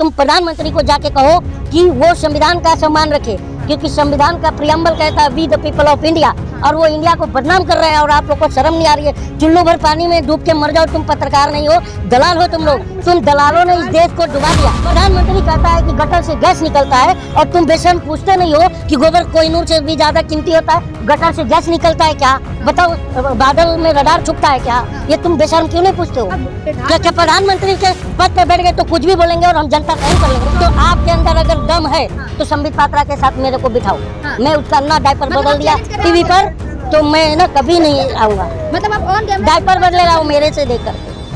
तुम प्रधानमंत्री को जाके कहो कि वो संविधान का सम्मान रखे, क्योंकि संविधान का प्रियम्बल कहता है we the people of India, और वो इंडिया को बदनाम कर रहे हैं। और आप लोग को शर्म नहीं आ रही है? चुल्लू भर पानी में डूब के मर जाओ, तुम पत्रकार नहीं हो, दलाल हो तुम लोग। तुम दलालों ने इस देश को डुबा दिया। प्रधानमंत्री कहता है कि गटर से गैस निकलता है, और तुम बेशर्म पूछते नहीं हो कि गोबर कोहिनूर से भी ज्यादा कीमती होता है? गटर से गैस निकलता है क्या? बताओ, बादल में रडार छुपता है क्या? ये तुम बेशर्म क्यों नहीं पूछते हो? क्या प्रधानमंत्री के पद पे बैठ गए तो कुछ भी बोलेंगे और हम जनता नहीं कर लेंगे? तो आपके अंदर अगर दम है तो संबित पात्रा के साथ मेरे को बिठाओ। मैं उसका ना डायपर बदल दिया टीवी पर, तो मैं ना कभी नहीं आऊंगा। मतलब आप ऑन कैमरा डायपर बदले रहा हूँ मेरे से देखकर,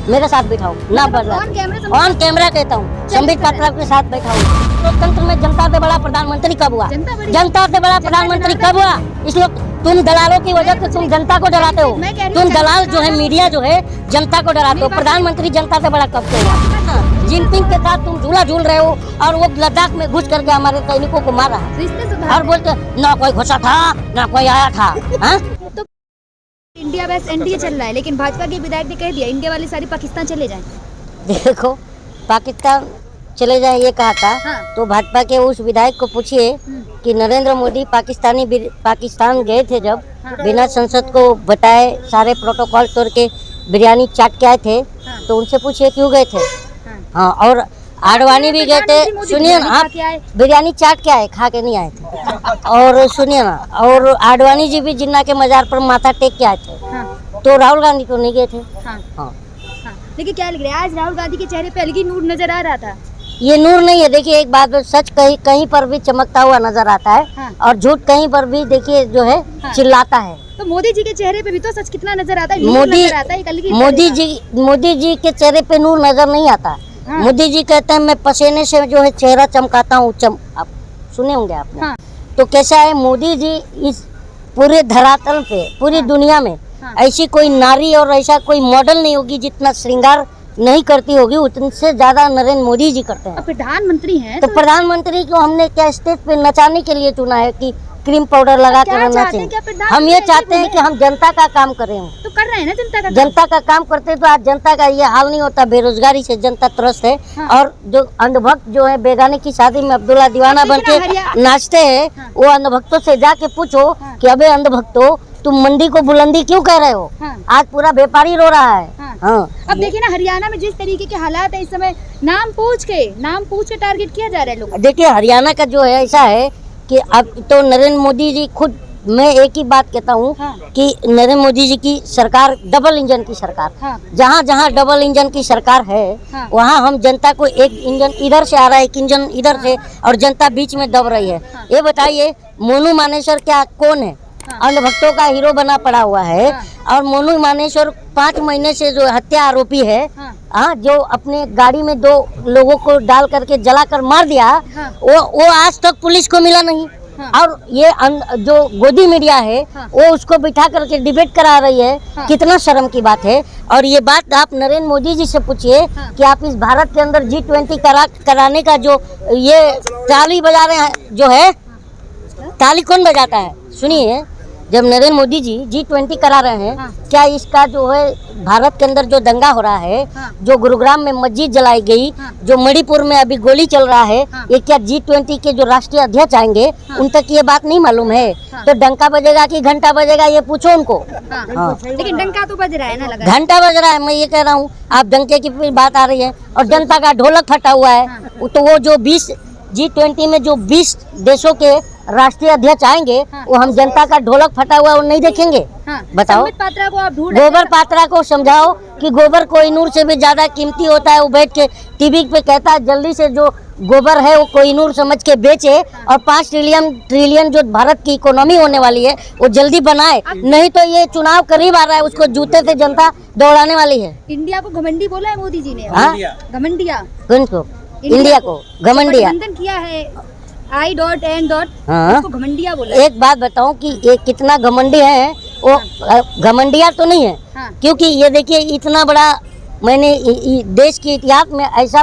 मेरे साथ बिठाओ ना बदला। ऑन कैमरा कहता हूँ, संबित पात्रा के साथ बैठा हूँ। लोकतंत्र में जनता से बड़ा प्रधानमंत्री कब हुआ? जनता से बड़ा प्रधानमंत्री कब हुआ? इस लोग तुम दलालों की वजह से तुम जनता को डराते हो। तुम दलाल जो है, मीडिया जो है, जनता को डराते हो। प्रधानमंत्री जनता से बड़ा कब से हुआ? जिनपिंग के साथ तुम झूला झूल रहे हो, और वो लद्दाख में घुस करके हमारे सैनिकों को मारा और बोलते ना कोई घुसा था ना कोई आया था। तो इंडिया बेस्ट एनडीए चल रहा है, लेकिन भाजपा के विधायक ने कह दिया इंडिया वाले सारे पाकिस्तान चले जाएं। देखो, पाकिस्तान चले जाए ये कहा था। तो भाजपा के उस विधायक को पूछिए कि नरेंद्र मोदी पाकिस्तान गए थे जब, बिना संसद को बताए सारे प्रोटोकॉल तोड़ के बिरयानी चाट के आए थे, तो उनसे पूछिए क्यों गए थे। हाँ, और आडवाणी भी गए थे। सुनिए ना, आप बिरयानी चाट के आए, खा के नहीं आए थे। और सुनिए ना, और आडवाणी जी भी जिन्ना के मजार पर माथा टेक के आए थे। तो राहुल गांधी तो नहीं गए थे। हाँ। लेकिन क्या लग रहा है, आज राहुल गांधी के चेहरे पे अलग ही नूर नजर आ रहा था। ये नूर नहीं है। देखिए, एक बात, सच कहीं पर भी चमकता हुआ नजर आता है, और झूठ कहीं पर भी देखिए जो है चिल्लाता है। तो मोदी जी के चेहरे पे भी तो सच कितना नजर आता है। मोदी जी के चेहरे पे नूर नजर नहीं आता। मोदी जी कहते हैं मैं पसीने से जो है चेहरा चमकाता हूँ। आप सुने होंगे आपने। तो कैसा है, मोदी जी इस पूरे धरातल पे, पूरी दुनिया में ऐसी कोई नारी और ऐसा कोई मॉडल नहीं होगी जितना श्रृंगार नहीं करती होगी, उतने ज्यादा नरेंद्र मोदी जी करते हैं। प्रधानमंत्री हैं तो प्रधानमंत्री को हमने क्या स्टेज पे नचाने के लिए चुना है कि क्रीम पाउडर लगा कर नचें? हम ये चाहते हैं कि हम जनता का काम करें। तो कर रहे हैं ना जनता का काम करते तो आज जनता का ये हाल नहीं होता। बेरोजगारी से जनता त्रस्त है। और जो अंधभक्त जो है बेगाने की शादी में अब्दुल्ला दीवाना बन के नाचते हैं, वो अंधभक्तों से जाके पूछो कि अबे अंधभक्तों, तुम मंडी को बुलंदी क्यों कह रहे हो? आज पूरा व्यापारी रो रहा है। अब देखिए ना, हरियाणा में जिस तरीके के हालात है इस समय, नाम पूछ के टारगेट किया जा रहा है लोग। देखिए, हरियाणा का जो है ऐसा है कि अब तो नरेंद्र मोदी जी खुद, मैं एक ही बात कहता हूँ कि नरेंद्र मोदी जी की सरकार डबल इंजन की सरकार। जहाँ जहाँ डबल इंजन की सरकार है, वहाँ हम जनता को एक इंजन इधर से आ रहा है, एक इंजन इधर से, और जनता बीच में दब रही है। ये बताइए, मोनू मानेसर क्या कौन है? अंधभक्तों का हीरो बना पड़ा हुआ है। और मोनू मानेसर 5 महीने से जो हत्या आरोपी है, जो अपने गाड़ी में 2 लोगों को डाल करके जलाकर मार दिया, वो आज तक पुलिस को मिला नहीं। और ये जो गोदी मीडिया है, वो उसको बिठा करके डिबेट करा रही है। कितना शर्म की बात है। और ये बात आप नरेंद्र मोदी जी से पूछिए कि आप इस भारत के अंदर G20 कराने का जो ये ताली बजा रहे हैं, जो है ताली कौन बजाता है? सुनिए, जब नरेंद्र मोदी जी G20 करा रहे हैं, क्या इसका जो है भारत के अंदर जो दंगा हो रहा है, जो गुरुग्राम में मस्जिद जलाई गई, जो मणिपुर में अभी गोली चल रहा है, ये क्या G20 के जो राष्ट्रीय अध्यक्ष आएंगे उन तक ये बात नहीं मालूम है? तो डंका बजेगा कि घंटा बजेगा, ये पूछो उनको। लेकिन डंका तो बज रहा है ना, लगा घंटा बज रहा है। मैं ये कह रहा हूँ, आप डंके की बात आ रही है, और जनता का ढोलक फटा हुआ है। तो वो जो G20 में जो 20 देशों के राष्ट्रीय अध्यक्ष आएंगे, वो हम जनता का ढोलक फटा हुआ वो नहीं देखेंगे। बताओ, पात्रा को आप गोबर पात्रा को समझाओ कि गोबर कोहिनूर से भी ज्यादा कीमती होता है। वो बैठ के टीवी पे कहता है जल्दी से जो गोबर है वो कोहिनूर समझ के बेचे, और 5 ट्रिलियन जो भारत की इकोनॉमी होने वाली है वो जल्दी बनाए। नहीं तो ये चुनाव करीब आ रहा है, उसको जूते से जनता दौड़ाने वाली है। इंडिया को घमंडी बोला है मोदी जी ने। घमंडिया इंडिया को घमंडिया किया है। I.N. उसको घमंडिया बोला। एक बात बताऊं कि ये कितना घमंडी है, वो घमंडिया तो नहीं है। क्योंकि ये देखिए, इतना बड़ा मैंने देश के इतिहास में ऐसा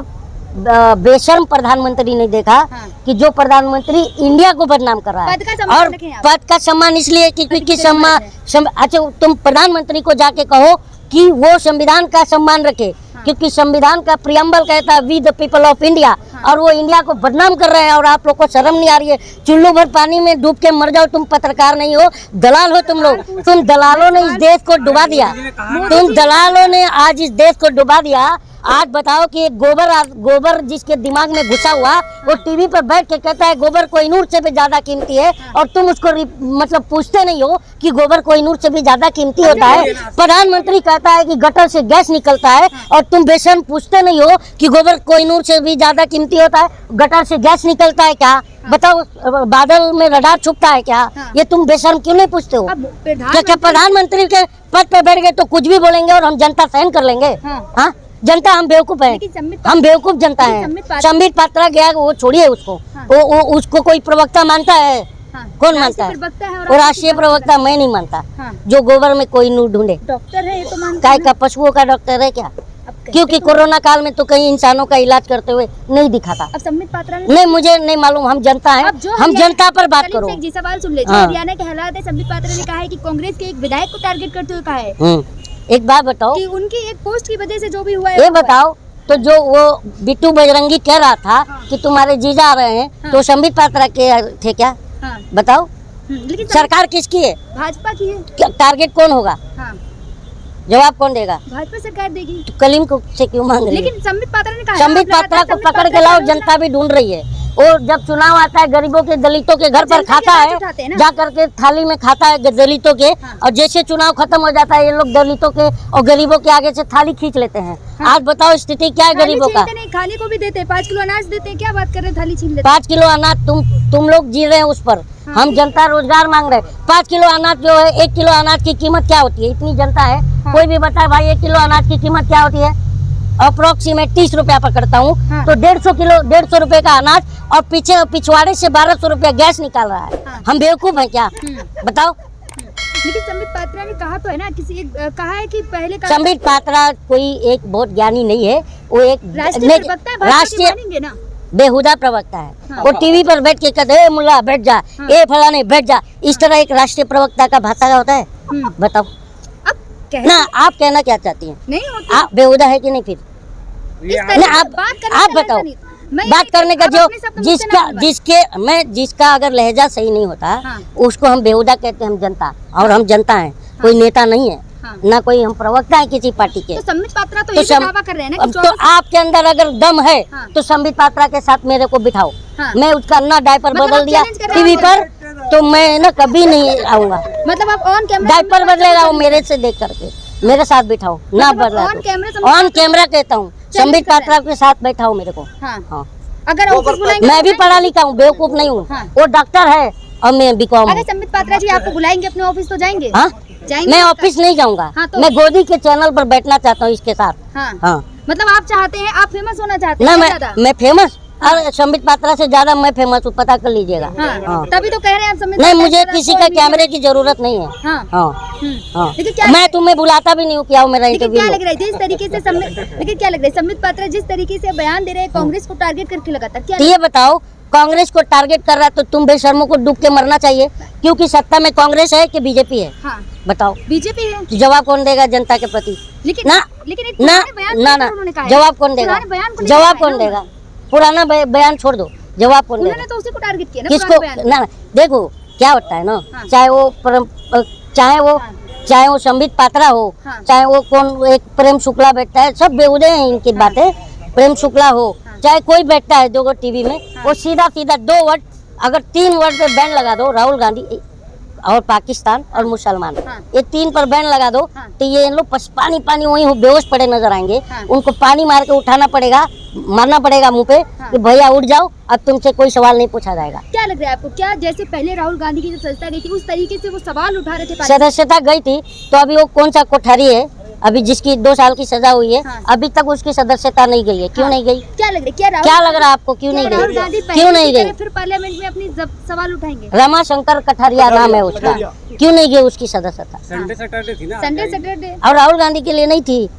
बेशर्म प्रधानमंत्री नहीं देखा कि जो प्रधानमंत्री इंडिया को बदनाम कर रहा है। और पद का सम्मान इसलिए कि सम्मान, अच्छा, तुम प्रधानमंत्री को जाके कहो कि वो संविधान का सम्मान रखे, क्योंकि संविधान का प्रियम्बल कहता है we the people of India, और वो इंडिया को बदनाम कर रहे हैं। और आप लोग को शर्म नहीं आ रही है? चुल्लू भर पानी में डूब के मर जाओ। तुम पत्रकार नहीं हो, दलाल हो तुम लोग। तुम दलालों ने इस देश को डुबा दिया। तुम दलालों ने आज इस देश को डुबा दिया। आज बताओ कि गोबर जिसके दिमाग में घुसा हुआ, वो टीवी पर बैठ के कहता है गोबर कोहिनूर से भी ज्यादा कीमती है, और तुम उसको मतलब पूछते नहीं हो कि गोबर कोहिनूर से भी ज्यादा कीमती होता है। प्रधानमंत्री कहता है कि गटर से गैस निकलता है, और तुम बेशर्म पूछते नहीं हो कि गोबर कोहिनूर से भी ज्यादा कीमती होता है। गटर से गैस निकलता है क्या? बताओ, बादल में रडार छुपता है क्या? ये तुम बेशर्म क्यों नहीं पूछते हो? क्या प्रधानमंत्री के पद पर बैठ गए तो कुछ भी बोलेंगे और हम जनता सहन कर लेंगे? हाँ, जनता हम बेवकूफ हैं, हम बेवकूफ जनता हैं। संबित पात्रा गया, वो छोड़िए उसको। वो उसको कोई प्रवक्ता मानता है? कौन मानता है? वो राष्ट्रीय प्रवक्ता मैं नहीं मानता। जो गोबर में कोई नूर ढूंढे। डॉक्टर है ये तो मानते काय का पशुओं का डॉक्टर है क्या? क्योंकि कोरोना काल में तो कई इंसानों का इलाज करते हुए नहीं दिखा था। अब संबित पात्रा ने नहीं, मुझे नहीं मालूम, हम जनता हैं, हम जनता पर बात करो। जी सवाल सुन ले। हरियाणा के हालात है, संबित पात्रा ने कहा है कि कांग्रेस के एक विधायक को टारगेट करते हुए कहा है। एक बात बताओ कि उनकी एक पोस्ट की वजह से जो भी हुआ है, ये बताओ तो जो वो बिट्टू बजरंगी कह रहा था कि तुम्हारे जीजा आ रहे हैं, तो संबित पात्रा के थे क्या? बताओ, लेकिन सरकार किसकी है? भाजपा की है। टारगेट कौन होगा? जवाब कौन देगा? भाजपा सरकार देगी। तो कलीम को से क्यों मांग रही है? लेकिन संबित पात्रा ने कहा, संबित पात्रा को पकड़ के लाओ, जनता भी ढूंढ रही है। और जब चुनाव आता है, गरीबों के दलितों के घर पर खाता है, जा करके थाली में खाता है दलितों के। और जैसे चुनाव खत्म हो जाता है, ये लोग दलितों के और गरीबों के आगे से थाली खींच लेते हैं। आज बताओ स्थिति क्या है गरीबों का? नहीं, खाने को भी देते हैं, 5 किलो अनाज देते हैं। क्या बात कर रहे हैं, थाली छीन लेते? 5 किलो अनाज तुम लोग जी रहे हैं उस पर। हम जनता रोजगार मांग रहे हैं। 5 किलो अनाज जो है, 1 किलो अनाज की कीमत क्या होती है? इतनी जनता है, कोई भी बताए भाई 1 किलो अनाज की कीमत क्या होती है? अप्रोक्सीमेट 30 रुपया पकड़ता हूँ। तो 150 रुपए का अनाज, और पिछवाड़े से 1200 रुपया गैस निकाल रहा है। हम बेवकूफ हैं क्या? बताओ। लेकिन संबित पात्रा ने कहा तो है ना, कहा है कि पहले का संबित पात्रा कोई एक बहुत ज्ञानी नहीं है, वो एक राष्ट्रीय बेहुदा प्रवक्ता है। वो टीवी पर बैठ के कहते हैं मुल्ला बैठ जा, ए फलाने बैठ जा। इस तरह एक राष्ट्रीय प्रवक्ता का भाषा होता है? बताओ ना, आप कहना क्या चाहती हैं? नहीं होता। आप बेहुदा है कि नहीं? फिर आप बताओ। बात करने का जो जिसका अगर लहजा सही नहीं होता, उसको हम बेहुदा कहते हैं। हम जनता, और हम जनता हैं, कोई नेता नहीं है, ना कोई हम प्रवक्ता है किसी पार्टी के। तो संबित पात्रा तो ये दावा कर रहे हैं ना कि तो आपके अंदर अगर दम है तो संबित पात्रा के साथ मेरे को बिठाओ। मैं उसका ना डायपर बदल दिया टीवी पर, तो मैं ना कभी नहीं आऊंगा। मतलब आप ऑन कैमरा डायपर बदलेगा वो मेरे से देख करके, मेरे साथ बिठाओ ना बदला। ऑन कैमरा कहता हूँ, संबित पात्रा के साथ बैठाओ मेरे को। हाँ, अगर ऑफिस बुलाएंगे, मैं भी पढ़ा लिखा हूँ, बेवकूफ नहीं हूँ। वो डॉक्टर है और मैं बीकॉम। अगर संबित पात्रा जी आपको बुलाएंगे अपने ऑफिस तो जाएंगे? हाँ, मैं ऑफिस नहीं जाऊंगा। मैं गोदी के चैनल पर बैठना चाहता हूँ इसके साथ। हाँ, मतलब आप चाहते हैं, आप फेमस होना चाहते हैं? ना, मैं फेमस, और संबित पात्रा से ज्यादा मैं फेमस हूँ, पता कर लीजिएगा। तभी तो कह रहे हैं आप संबित। नहीं, मुझे किसी का कैमरे की जरूरत नहीं है। मैं तुम्हें बुलाता भी नहीं हूँ कि आओ मेरा इंटरव्यू। क्या लग रहा है जिस तरीके से लेकिन क्या लग रहा है संबित पात्रा जिस तरीके से बयान दे रहे हैं कांग्रेस को टारगेट करके लगातार, क्या ये बताओ? कांग्रेस को टारगेट कर रहा है तो तुम बेशर्मों को डूब के मरना चाहिए, क्योंकि सत्ता में कांग्रेस है कि बीजेपी है? बताओ। बीजेपी है। तो जवाब कौन देगा जनता के प्रति? लेकिन जवाब कौन देगा? जवाब कौन देगा? पुराना बयान छोड़ दो, जवाब कौन देगा? उन्होंने तो उसी को टारगेट किया ना। किसको? ना, देखो क्या होता है ना, चाहे वो संबित पात्रा हो, चाहे वो कौन एक प्रेम शुक्ला बैठता है, सब बेहुदे हैं इनकी बातें। प्रेम शुक्ला हो, चाहे कोई बैठता है दो टीवी में, वो सीधा 2 वर्ड, अगर 3 वर्ड पे बैन लगा दो, राहुल गांधी और पाकिस्तान और मुसलमान, ये 3 पर बैन लगा दो, तो ये इन लोग पानी वहीं बेहोश पड़े नजर आएंगे। उनको पानी मार के उठाना पड़ेगा, मारना पड़ेगा मुंह पे कि भैया उठ जाओ, अब तुमसे कोई सवाल नहीं पूछा जाएगा। क्या लग रहा है आपको? क्या जैसे पहले राहुल गांधी की जो सदस्यता गई थी, उस तरीके से वो सवाल उठा रहे थे? सदस्यता गई थी तो अभी वो कौन सा कोठारी है अभी जिसकी 2 साल की सजा हुई है, अभी तक उसकी सदस्यता नहीं गई है। क्यों नहीं गई? क्या लग रहा है? क्या लग रहा है आपको? क्यों नहीं गई? क्यों नहीं गई? फिर पार्लियामेंट में अपनी सवाल उठाएंगे। रमाशंकर कठारिया नाम है उसका, क्यों नहीं गई उसकी सदस्यता? Sunday Saturday. और राहुल गांधी के लिए नहीं थी।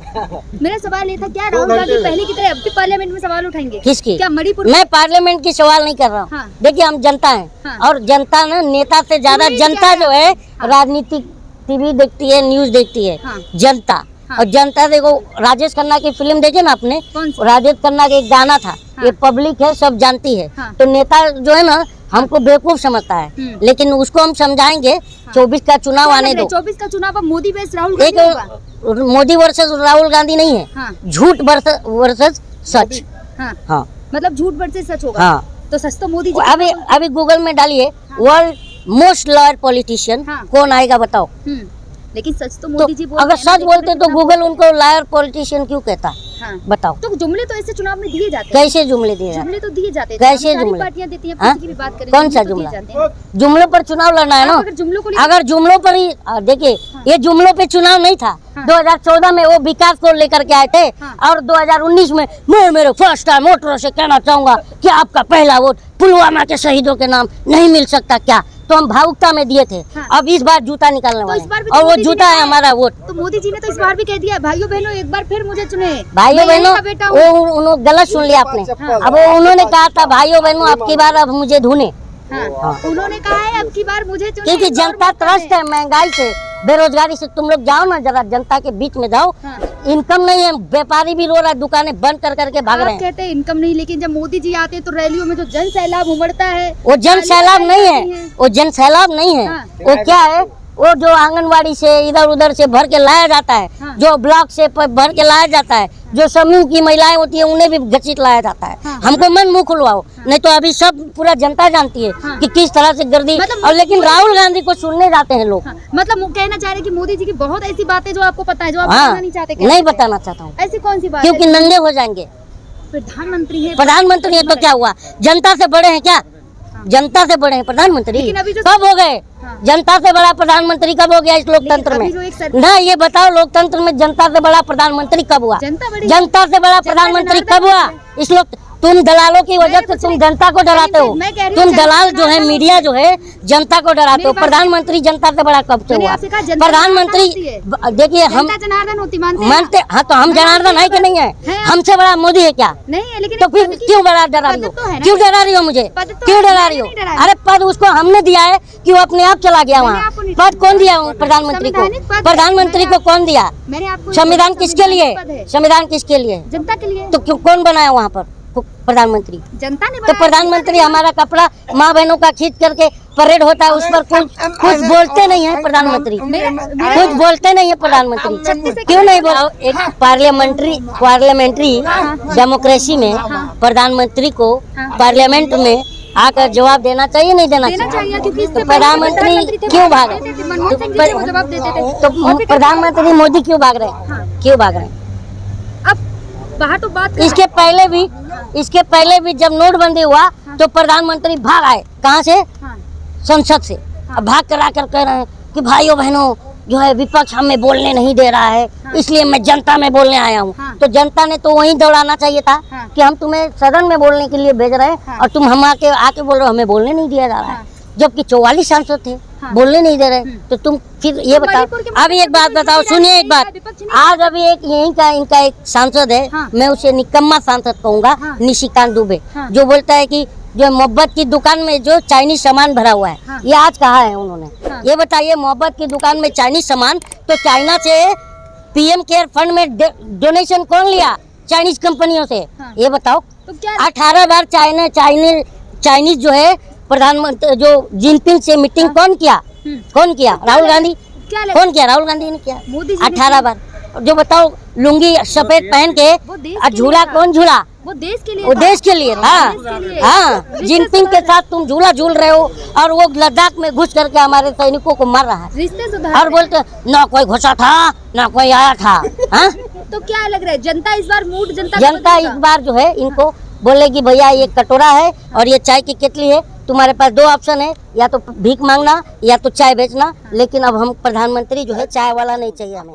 मेरा सवाल ये था, क्या राहुल गांधी पहले की तरह अब भी पार्लियामेंट में सवाल उठाएंगे? किसकी? क्या मणिपुर? मैं पार्लियामेंट की सवाल नहीं कर रहा हूँ। देखिए, हम जनता हैं, और जनता ना नेता से ज्यादा, जनता जो है राजनीतिक टीवी देखती है, न्यूज देखती है। जनता हाँ। और जनता देखो, राजेश खन्ना की फिल्म देखे ना आपने, कौन सी? राजेश खन्ना का एक गाना था, हाँ। ये पब्लिक है सब जानती है। हाँ। तो नेता जो है ना हमको बेवकूफ समझता है, लेकिन उसको हम समझाएंगे। 24 का चुनाव आने दो। 24 का चुनाव अब मोदी वर्सेस राहुल एक गांधी होगा। मोदी वर्सेस राहुल गांधी नहीं है, हाँ। झूठ वर्सेस सच। हाँ। हाँ मतलब झूठ वर्सेस सच होगा। हाँ। तो सच तो मोदी जी अभी गूगल में डालिए वर्ल्ड मोस्ट लॉयल पॉलिटिशियन, हाँ। कौन आएगा बताओ। लेकिन सच तो तो मोदी जी बोलते अगर हैं ना, सच लेकिन बोलते फिर तो चुनाव- गूगल उनको लायर पॉलिटिशियन क्यों कहता, हाँ। बताओ। तो जुमले तो ऐसे चुनाव में दिए जाते हैं। कैसे जुमले दिए जाते? जुमले तो दिए जाते हैं। कैसे सारी जुमले? पार्टियां देती हैं, हाँ? किसी की भी बात करें। कौन सा जुमले तो जुमला? दिए जाते हैं। जुमलों पर चुनाव लड़ना है ना। अगर जुमलों को अगर जुमलों पर ही देखिए, ये जुमलों पे चुनाव नहीं था। हाँ। 2014 में वो विकास को लेकर के आए थे, हाँ। और 2019 में मैं मेरे फर्स्ट टाइम वोटरों से कहना चाहूंगा कि आपका पहला वोट पुलवामा के शहीदों के नाम नहीं मिल सकता क्या, तो हम भावुकता में दिए थे। हाँ। अब इस बार जूता निकालने तो वाले इस बार हैं, भी तो और वो मोदी जी जूता ने है कहा हमारा वोट। तो मोदी जी ने तो इस बार भी कह दिया, भाइयों बहनों एक बार फिर मुझे चुने। भाइयों मैं यहीं बहनों, का बेटा हूँ। वो उन्होंने गलत सुन लिया आपने। अब वो उन्होंने कहा था भाइयों बहनों आपकी बार अब मुझे ढूंढे, हाँ। उन्होंने कहा है अब की बार मुझे चुने। क्योंकि इस बार जनता मौका त्रस्त दें। है महंगाई से, बेरोजगारी से। तुम लोग जाओ ना जरा जनता के बीच में जाओ, हाँ। इनकम नहीं है, व्यापारी भी रो रहा है, दुकानें बंद कर करके भाग रहे आप हैं। कहते हैं इनकम नहीं, लेकिन जब मोदी जी आते हैं तो रैलियों में जो जन सैलाब उमड़ता है, वो जन सैलाब नहीं जाती है, वो जन सैलाब नहीं है। हाँ। वो क्या है, वो जो आंगनवाड़ी से इधर उधर से भर के लाया जाता है, हाँ। जो ब्लॉक से भर के लाया जाता है, जो समूह की महिलाएं होती है उन्हें भी घसीट लाया जाता है। हाँ। हमको मन मुंह खुलवाओ, नहीं तो अभी सब पूरा जनता जानती है हाँ। कि किस तरह से गर्दी। मतलब और लेकिन राहुल गांधी को सुनने जाते हैं लोग। हाँ। मतलब वो कहना चाह रहे हैं कि मोदी जी की बहुत ऐसी बातें जो आपको पता है, जो आप हाँ, बताना नहीं चाहते। नहीं बताना चाहता हूँ, ऐसी कौन सी बात क्योंकि है? नंगे हो जाएंगे। प्रधानमंत्री है। प्रधानमंत्री है तो क्या हुआ, जनता से बड़े हैं क्या? जनता से बड़े हैं प्रधानमंत्री? लेकिन अभी जो- कब हो गए? हाँ। जनता से बड़ा प्रधानमंत्री कब हो गया इस लोकतंत्र लेकिन में? अभी जो एक सर- ना ये बताओ, लोकतंत्र में जनता से बड़ा प्रधानमंत्री कब हुआ? जनता बड़ी- जनता से बड़ा प्रधानमंत्री कब हुआ इस लोक? तुम दलालों की वजह से तुम जनता को डराते हो। मैं कह रही हूँ तुम दलाल जो है, जनता- मीडिया जो है, जनता को डराते हो। मेरी बात- प्रधानमंत्री जनता से बड़ा कब से मैंने हुआ? आपसे कहा जनता प्रधानमंत्री जनार्दन होती देखिए, हम जनता जनार्दन होती, मानते हैं? मानते, हाँ तो हम जनार्दन है कि नहीं है? है। हमसे बड़ा मोदी है क्या? नहीं है, लेकिन तो फिर पद की- क्यों बड़ा डरा रही हो? पद तो है ना। क्यों डरा रही हो मुझे? पद तो क्यों है, डरा मैंने रही हो? नहीं डराया। अरे पद उसको हमने दिया है कि वो अपने आप चला गया मैंने वहाँ। आपको नहीं पद कौन दिया प्रधानमंत्री को? संवैधानिक पद है। प्रधानमंत्री को कौन दिया? मैंने आपको संविधान किसके लिए? पद है। संविधान किसके लिए? जनता के लिए। तो क्यों कौन बनाया वहाँ पर प्रधानमंत्री? जनता ने तो बनाया। प्रधानमंत्री हमारा कपड़ा माँ बहनों का खींच करके परेड होता है, उस पर कुछ बोलते नहीं है प्रधानमंत्री, कुछ बोलते नहीं है प्रधानमंत्री। क्यों नहीं बोला? एक पार्लियामेंट्री डेमोक्रेसी में प्रधानमंत्री को पार्लियामेंट में आकर जवाब देना चाहिए, नहीं देना देना चाहिए, चाहिए? क्योंकि इससे तो प्रधानमंत्री थे, क्यों भाग देते थे, रहे? मनमोहन सिंह जी थे, वो जवाब देते थे। तो प्रधानमंत्री मोदी क्यों भाग रहे हैं? हाँ। क्यों भाग रहे हैं? अब बाहर तो बात इसके पहले भी जब नोटबंदी हुआ तो प्रधानमंत्री भाग आए, कहाँ से? हाँ। संसद से। अब भाग कर आकर कह रहे हैं कि भाइयों बहनों जो है विपक्ष हमें बोलने नहीं दे रहा है, इसलिए मैं जनता में बोलने आया हूँ। हाँ। तो जनता ने तो वहीं दौड़ाना चाहिए था हाँ। कि हम तुम्हें सदन में बोलने के लिए भेज रहे हैं, हाँ। और तुम हम आके बोल रहे हो हमें बोलने नहीं दिया जा रहा है। हाँ। जबकि 44 सांसद थे, हाँ। बोलने नहीं दे रहे। तो तुम फिर ये बताओ, मणिपुर के अभी एक बात बताओ, सुनिए एक बात। आज अभी एक यहीं का इनका एक सांसद है, हाँ। मैं उसे निकम्मा सांसद कहूंगा, हाँ। निशिकांत दुबे, हाँ। जो बोलता है कि जो मोहब्बत की दुकान में जो चाइनीज सामान भरा हुआ है, हाँ। ये आज कहा है उन्होंने। हाँ। ये बताइए, मोहब्बत की दुकान में चाइनीज सामान, तो चाइना से पीएम केयर फंड में डोनेशन कौन लिया? चाइनीज कंपनियों से। हाँ। ये बताओ, तो क्या 18 बार चाइनीज जो है प्रधानमंत्री जो जिनपिंग से मीटिंग कौन किया? कौन किया? राहुल गांधी। क्या लगा? कौन किया? राहुल गांधी ने किया। मोदी जी ने 18 बार। जो बताओ, लुंगी सफेद पहन के वो देश और के झूला लिए था। कौन झूला? वो देश के लिए वो था। देश के लिए था। देश के लिए। हाँ, रिश्ते जिनपिंग के सुधार- साथ तुम झूला झूल रहे हो, और वो लद्दाख में घुस करके हमारे सैनिकों को मार रहा है, रिश्ते सुधार और बोलते ना कोई घुसा था ना कोई आया था। हाँ, तो क्या लग रहा है जनता इस बार मूड जनता जनता इस बार जो है इनको बोलेगी भैया ये कटोरा है और ये चाय की केतली है, तुम्हारे पास 2 ऑप्शन है, या तो भीख मांगना या तो चाय बेचना, लेकिन अब हम प्रधानमंत्री जो है चाय वाला नहीं चाहिए हमें।